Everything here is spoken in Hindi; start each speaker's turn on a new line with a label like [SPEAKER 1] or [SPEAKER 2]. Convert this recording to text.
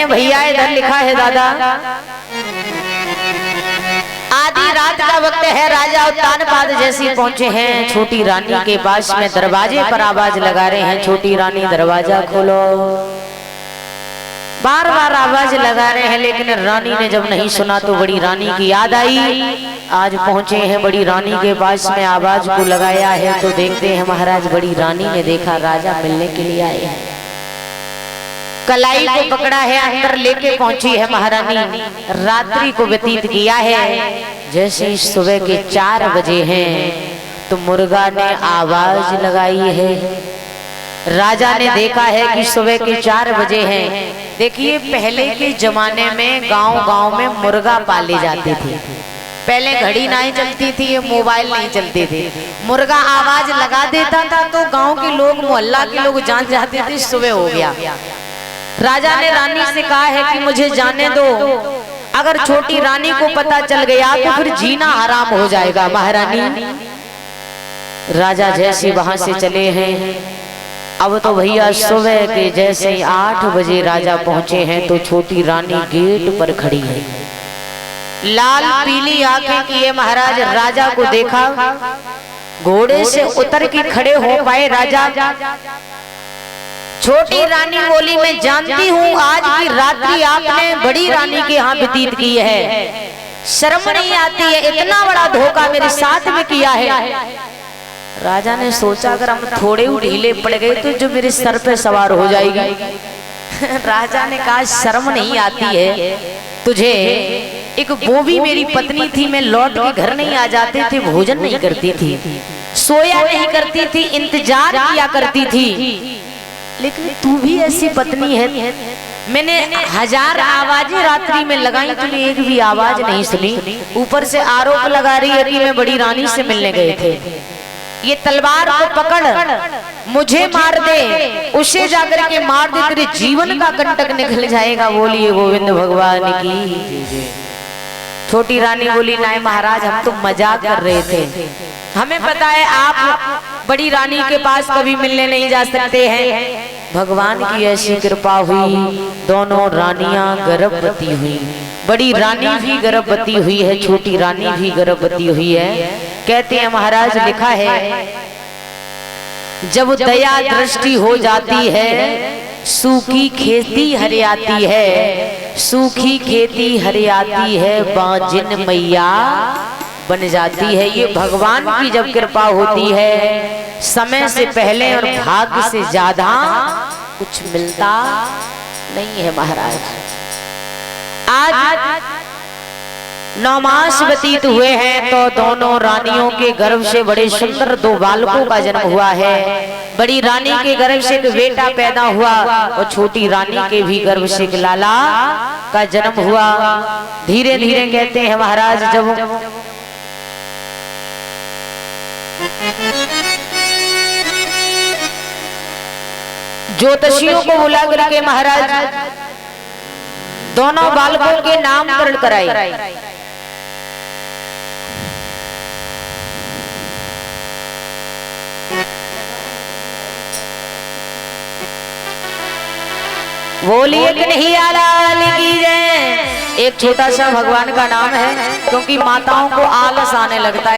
[SPEAKER 1] हैं भैया, इधर लिखा है दादा, आधी रात का वक्त है, राजा उत्तानपाद जैसी पहुंचे हैं छोटी रानी के पास में, दरवाजे पर आवाज लगा रहे हैं, छोटी रानी दरवाजा खोलो। बार बार आवाज लगा रहे हैं, लेकिन रानी ने जब नहीं सुना तो बड़ी रानी की याद आई। आज पहुंचे हैं बड़ी रानी के पास में, आवाज को लगाया है तो देखते हैं महाराज बड़ी रानी ने देखा राजा मिलने के लिए आए हैं, कलाई को पकड़ा है, अंदर लेके पहुंची है महारानी। रात्रि को व्यतीत किया है, जैसे ही सुबह के 4 बजे हैं तो मुर्गा ने आवाज लगाई है। राजा ने देखा है कि सुबह के 4 बजे हैं। देखिए पहले के जमाने में गांव-गांव में मुर्गा पाले जाते थे, पहले घड़ी नहीं चलती थी, ये मोबाइल नहीं चलते थे। मुर्गा आवाज लगा देता था तो गांव के लोग, मोहल्ला के लोग जान जाते थे सुबह हो गया। राजा ने रानी से कहा है कि मुझे जाने दो, अगर छोटी रानी को पता चल गया तो फिर जीना हराम हो जाएगा। महारानी राजा जैसे वहां से चले हैं, अब तो भैया सुबह के जैसे 8 बजे राजा पहुंचे हैं तो छोटी रानी गेट पर खड़ी है, लाल पीली आंखें किए महाराज। राजा को देखा, घोड़े से उतर के खड़े हो पाए राजा। छोटी रानी बोली, मैं जानती हूँ आज की रात्रि आपने बड़ी रानी के यहाँ व्यतीत की है, शर्म नहीं आती है, इतना बड़ा धोखा मेरे साथ में किया है। राजा ने सोचा अगर हम थोड़े ढीले पड़ गए तो जो मेरे सर पे सवार हो जाएगी। राजा ने कहा शर्म नहीं आती है तुझे, एक वो भी मेरी पत्नी थी, मैं लौट के घर नहीं आ जाते थे, भोजन नहीं करती थी, सोया नहीं करती थी, इंतजार किया करती थी, लेकिन तू भी ऐसी पत्नी है। मैंने 1000 आवाजें रात्रि में लगाई, तूने एक भी आवाज नहीं सुनी। ऊपर से आरोप लगा रही है कि मैं बड़ी रानी से मिलने गए थे। ये तलवार को पकड़ मुझे मार दे, उसे जाकर के मार दे, तेरे जीवन का कंटक निकल जाएगा। बोलिए गोविंद भगवान की। छोटी रानी बोली नहीं महाराज, हम तो मजाक कर रहे थे, हमें पता है आप बड़ी रानी के पास कभी मिलने नहीं जा सकते हैं। भगवान की ऐसी कृपा हुई, दोनों रानियां गर्भवती हुई, बड़ी रानी भी गर्भवती हुई है, छोटी रानी भी गर्भवती हुई है। कहते हैं महाराज लिखा है, जब दया दृष्टि हो जाती है सूखी खेती हरियाती है, सूखी खेती हरियाती है, बाजिन मैया बन जाती है। ये भगवान की जब कृपा होती है, समय से पहले और भाग्य से ज्यादा कुछ मिलता नहीं है महाराज। आज 9 मास व्यतीत हुए हैं तो दोनों रानियों के गर्भ से बड़े सुंदर 2 बालकों का जन्म हुआ है। बड़ी रानी के गर्भ से एक बेटा पैदा हुआ और छोटी रानी के भी गर्भ से एक लाला का जन्म हुआ। धीरे धीरे कहते हैं महाराज, जब ज्योतिषियों को बुला करके महाराज दोनों बालकों के नामकरण कराए। बोलिए कि नहीं आलाल की जय। एक छोटा सा भगवान का नाम है, क्योंकि माताओं को आलस आने लगता है।